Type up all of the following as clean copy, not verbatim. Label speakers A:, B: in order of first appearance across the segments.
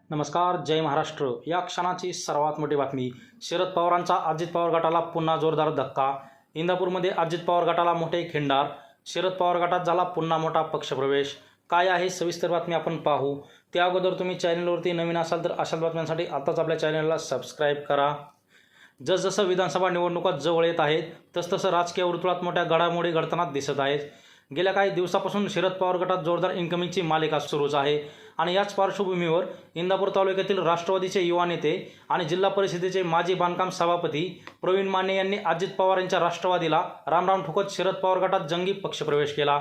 A: नमस्कार, जय महाराष्ट्र. या क्षणाची सर्वात मोठी बातमी. शरद पवारांचा अजित पवार गटाला पुन्हा जोरदार धक्का. इंदापूरमध्ये अजित पवार गटाला मोठे खिंडार. शरद पवार गटात झाला पुन्हा मोठा पक्षप्रवेश. काय आहे सविस्तर बातमी आपण पाहू. त्या अगोदर तुम्ही चॅनलवरती नवीन असाल तर अशाच बातम्यांसाठी आताच आपल्या चॅनलला सबस्क्राईब करा. जसजसं विधानसभा निवडणुका जवळ येत आहेत तसतसं राजकीय वर्तुळात मोठ्या घडामोडी घडताना दिसत आहेत. गेल्या काही दिवसापासून शरद पवार गटात जोरदार इन्कमिंगची मालिका सुरूच आहे आणि याच पार्श्वभूमीवर इंदापूर तालुक्यातील राष्ट्रवादीचे युवा नेते आणि जिल्हा परिषदेचे माजी बांधकाम सभापती प्रवीण माने यांनी अजित पवार यांच्या राष्ट्रवादीला रामराम ठोकत शरद पवार गटात जंगी पक्षप्रवेश केला.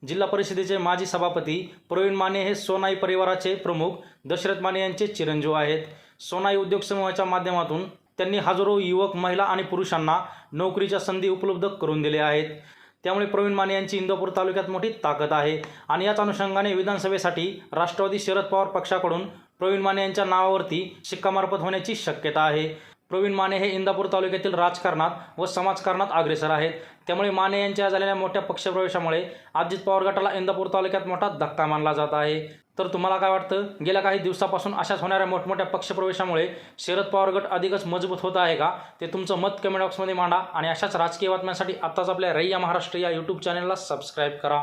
A: जिल्हा परिषदेचे माजी सभापती प्रवीण माने हे सोनाई परिवाराचे प्रमुख दशरथ माने यांचे चिरंजीव आहेत. सोनाई उद्योग समूहाच्या माध्यमातून त्यांनी हजारो युवक, महिला आणि पुरुषांना नोकरीच्या संधी उपलब्ध करून दिल्या आहेत. त्यामुळे प्रवीण माने यांची इंदापूर तालुक्यात मोठी ताकद आहे आणि याच अनुषंगाने विधानसभेसाठी राष्ट्रवादी शरद पवार पक्षाकडून प्रवीण माने यांच्या नावावरती शिक्कामार्फत होण्याची शक्यता आहे. प्रवीण माने हे इंदापूर तालुक्यातील राजकारणात व समाजकारणात अग्रेसर आहेत. त्यामुळे माने यांच्या झालेल्या मोठ्या पक्षप्रवेशामुळे अजित पवार गटाला इंदापूर तालुक्यात मोठा धक्का मानला जात आहे. तर तुम्हाला काय वाटतं, गेल्या काही दिवसापासून अशाच होणाऱ्या मोठमोठ्या पक्षप्रवेशामुळे शरद पवार गट अधिकच मजबूत होत आहे का? ते तुमचं मत कमेंट बॉक्समध्ये मांडा आणि अशाच राजकीय बातम्यांसाठी आत्ताच आपल्या रय्या महाराष्ट्र या यूट्यूब चॅनलला सबस्क्राईब करा.